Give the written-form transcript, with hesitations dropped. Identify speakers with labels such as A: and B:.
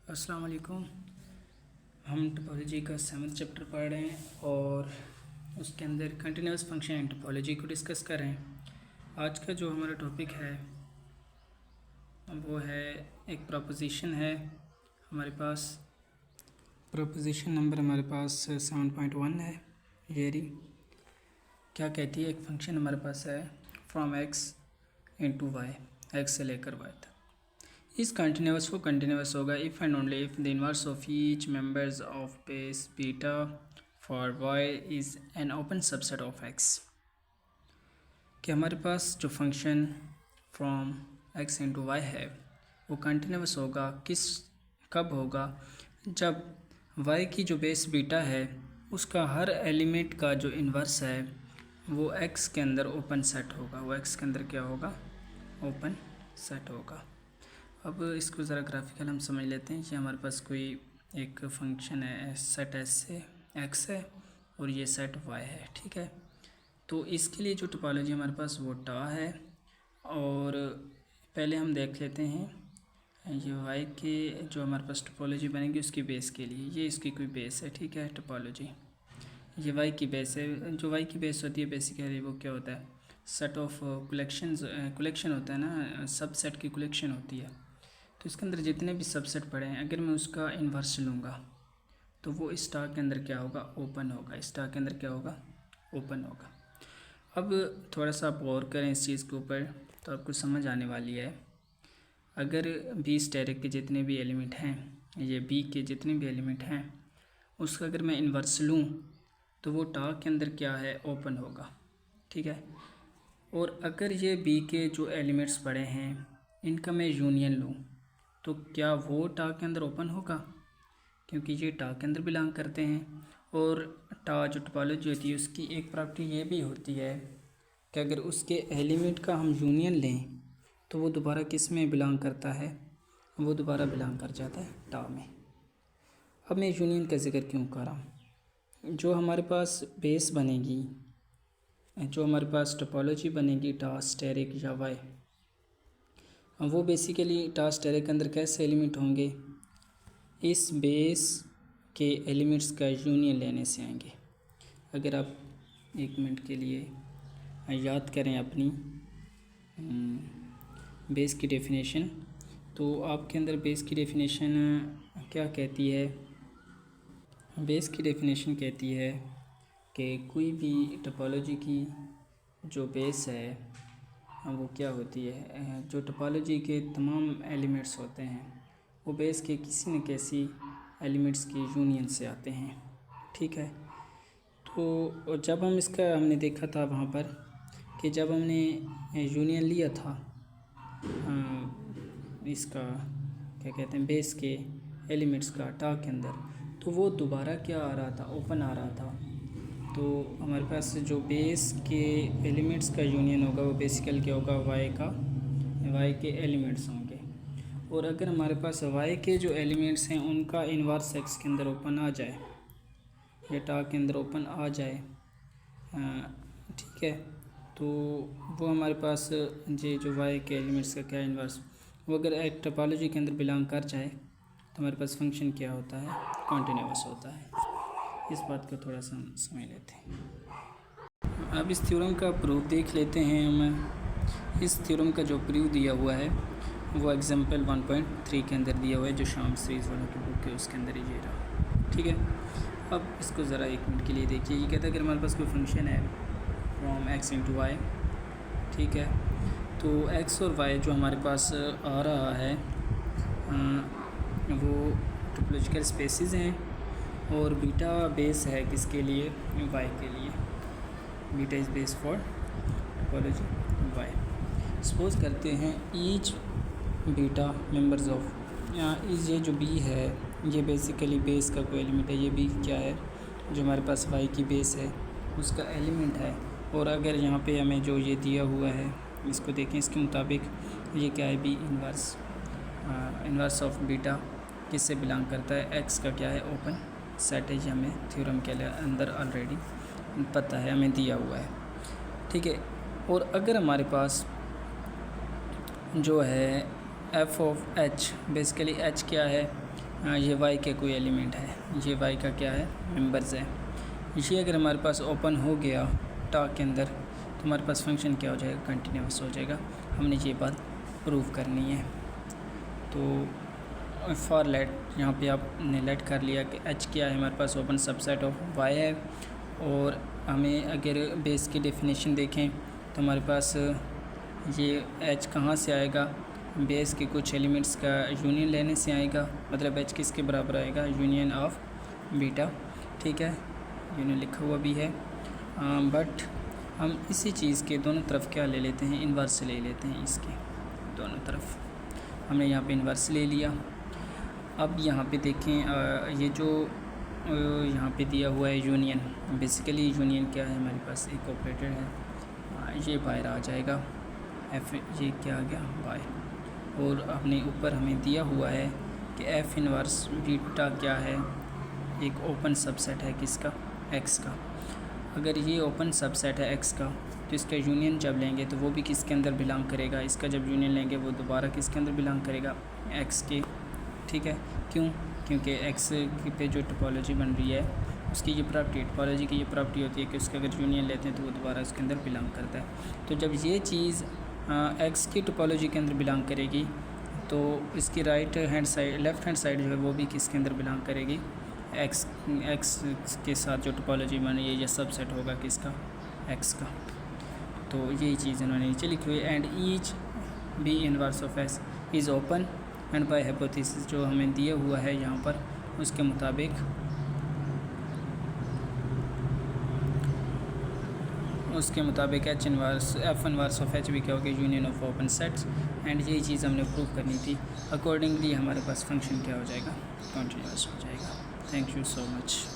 A: अस्सलाम वालेकुम। हम टोपोलॉजी का 7th चैप्टर पढ़ रहे हैं और उसके अंदर कंटिन्यूस फंक्शन एंड टोपोलॉजी को डिस्कस कर रहे हैं। आज का जो हमारा टॉपिक है वो है एक प्रोपोजिशन है हमारे पास। प्रोपोजिशन नंबर हमारे पास 7.1 है। ये रही क्या कहती है, एक फंक्शन हमारे पास है from x into Y, X से लेकर वाई तक इस कंटिन्यूस वो कंटिन्यूस होगा if and only if the inverse of each members of base beta for Y is an open subset of X. कि हमारे पास जो function from X into Y है वो कंटिन्यूस होगा कब होगा, जब वाई की जो बेस बीटा है उसका हर एलिमेंट का जो इन्वर्स है वो एक्स के अंदर ओपन सेट होगा। वो एक्स के अंदर क्या होगा, ओपन सेट होगा। अब इसको ज़रा ग्राफिकल हम समझ लेते हैं। ये हमारे पास कोई एक फंक्शन है, सेट एस से एक्स है और ये सेट वाई है, ठीक है। तो इसके लिए जो टोपोलॉजी हमारे पास वो टा है और पहले हम देख लेते हैं ये वाई के जो हमारे पास टोपोलॉजी बनेगी उसकी बेस के लिए। ये इसकी कोई बेस है, ठीक है, टोपोलॉजी ये वाई की बेस है। जो वाई की बेस होती है बेसिकली वो क्या होता है, सेट ऑफ कलेक्शन होता है ना, सब सेट की कलेक्शन होती है। तो इसके अंदर जितने भी सबसेट पड़े हैं अगर मैं उसका इन्वर्स लूँगा तो वो स्टार के अंदर क्या होगा, ओपन होगा। स्टार के अंदर क्या होगा, ओपन होगा। अब थोड़ा सा आप गौर करें इस चीज़ के ऊपर तो आपको समझ आने वाली है। अगर बी स्टार के जितने भी एलिमेंट हैं, ये बी के जितने भी एलिमेंट हैं उसका अगर मैं इन्वर्स लूँ तो वो टा के अंदर क्या है, ओपन होगा, ठीक है। और अगर ये बी के जो एलिमेंट्स पड़े हैं इनका मैं यूनियन लूँ तो क्या वो टा के अंदर ओपन होगा, क्योंकि ये टा के अंदर बिलोंग करते हैं। और टा जो टोपोलॉजी होती है उसकी एक प्रॉपर्टी ये भी होती है कि अगर उसके एलिमेंट का हम यूनियन लें तो वो दोबारा किस में बिलोंग करता है, वो दोबारा बिलोंग कर जाता है टा में। अब मैं यूनियन का जिक्र क्यों कर रहा हूँ, जो हमारे पास बेस बनेगी, जो हमारे पास टोपोलॉजी बनेगी टा स्टेरिक या वाई, वो बेसिकली टा स्टेरिक के अंदर कैसे एलिमेंट होंगे, इस बेस के एलिमेंट्स का यूनियन लेने से आएंगे। अगर आप एक मिनट के लिए याद करें अपनी बेस की डेफिनेशन, तो आपके अंदर बेस की डेफिनेशन क्या कहती है, बेस की डेफिनेशन कहती है कि कोई भी टोपोलॉजी की जो बेस है वो क्या होती है, जो टोपोलॉजी के तमाम एलिमेंट्स होते हैं वो बेस के किसी न किसी एलिमेंट्स की यूनियन से आते हैं, ठीक है। तो जब हमने देखा था वहाँ पर कि जब हमने यूनियन लिया था इसका क्या कहते हैं, बेस के एलिमेंट्स का टा के अंदर, तो वो दोबारा क्या आ रहा था, ओपन आ रहा था। तो हमारे पास जो बेस के एलिमेंट्स का यूनियन होगा वो बेसिकल क्या होगा, वाई के एलिमेंट्स होंगे। और अगर हमारे पास वाई के जो एलिमेंट्स हैं उनका इन्वर्स एक्स के अंदर ओपन आ जाए या टा के अंदर ओपन आ जाए, ठीक है, तो वो हमारे पास ये जो वाई के एलिमेंट्स का क्या इन्वर्स, वो अगर एक टोपोलॉजी के अंदर बिलोंग कर जाए तो हमारे पास फंक्शन क्या होता है, कॉन्टिन्यूस होता है। इस बात को थोड़ा सा समझ लेते हैं। अब इस थ्योरम का प्रूफ देख लेते हैं हम। इस थ्योरम का जो प्रूफ दिया हुआ है वो एग्जाम्पल 1.3 के अंदर दिया हुआ है, जो शाम सीरीज़ वालों की बुक है उसके अंदर ये रहा, ठीक है। अब इसको ज़रा एक मिनट के लिए देखिए। ये कहता है कि हमारे पास कोई फंक्शन है फ्रॉम एक्स इंटू वाई, ठीक है। तो एक्स और वाई जो हमारे पास आ रहा है वो टोपोलॉजिकल स्पेसेस हैं और बीटा बेस है किसके लिए, वाई के लिए। Beta is base for topology Y. Suppose करते हैं ईच बीटा मेंबर्स ऑफ, इस ये जो बी है ये बेसिकली बेस का कोई एलिमेंट है। ये बी क्या है, जो हमारे पास वाई की बेस है उसका एलिमेंट है। और अगर यहाँ पे हमें जो ये दिया हुआ है इसको देखें, इसके मुताबिक ये क्या है, बी इन्वर्स ऑफ बीटा किससे बिलोंग करता है, एक्स का क्या है, ओपन सेट है। ये हमें थ्योरम के अंदर ऑलरेडी पता है, हमें दिया हुआ है, ठीक है। और अगर हमारे पास जो है F of H, basically H क्या है, ये वाई के कोई एलिमेंट है, ये वाई का क्या है, मेंबर्स है। ये अगर हमारे पास ओपन हो गया टा के अंदर तो हमारे पास फंक्शन क्या हो जाएगा, कंटिन्यूस हो जाएगा। हमने ये बात प्रूव करनी है। तो फॉर लेट यहाँ पे आपने लेट कर लिया कि एच क्या है, हमारे पास ओपन सबसेट ऑफ वाई है। और हमें अगर बेस की डेफिनेशन देखें तो हमारे पास ये एच कहाँ से आएगा, बेस के कुछ एलिमेंट्स का यूनियन लेने से आएगा। मतलब एच किसके बराबर आएगा, यूनियन ऑफ बीटा, ठीक है, यूनियन लिखा हुआ भी है। बट हम इसी चीज़ के दोनों तरफ क्या ले लेते हैं, इन्वर्स ले लेते हैं। इसके दोनों तरफ हमने यहाँ पे इन्वर्स ले लिया। अब यहाँ पे देखें ये जो यहाँ पे दिया हुआ है यूनियन, बेसिकली यूनियन क्या है, हमारे पास एक ऑपरेटर है, ये बाहर आ जाएगा एफ, ये क्या आ गया बाहर। और अपने ऊपर हमें दिया हुआ है कि एफ इनवर्स बीटा क्या है, एक ओपन सबसेट है किसका, एक्स का। अगर ये ओपन सबसेट है एक्स का तो इसका यूनियन जब लेंगे तो वो भी किसके अंदर बिलोंग करेगा, इसका जब यूनियन लेंगे वो दोबारा किसके अंदर बिलोंग करेगा, एक्स के, ठीक है। क्यों, क्योंकि एक्स पे जो टोपोलॉजी बन रही है उसकी ये प्रॉपर्टी, टोपोलॉजी की ये प्रॉपर्टी होती है कि उसका अगर यूनियन लेते हैं तो वो दोबारा उसके अंदर बिलोंग करता है। तो जब ये चीज़ एक्स की टोपोलॉजी के अंदर बिलोंग करेगी तो इसकी right hand side, left hand side जो है वो भी किसके अंदर बिलोंग करेगी, एक्स के साथ जो टोपोलॉजी बनी है ये सबसेट होगा किसका, एक्स का। तो यही चीज़ इन्होंने नीचे लिखी हुई है। And each B inverse of S is open and by hypothesis, जो हमें दिया हुआ है यहाँ पर उसके मुताबिक H inverse F inverse of H भी क्या होगी, union of open sets. And यही चीज़ हमने प्रूव करनी थी। अकॉर्डिंगली हमारे पास फंक्शन क्या हो जाएगा, कंटिन्यूअस हो जाएगा। Thank you so much.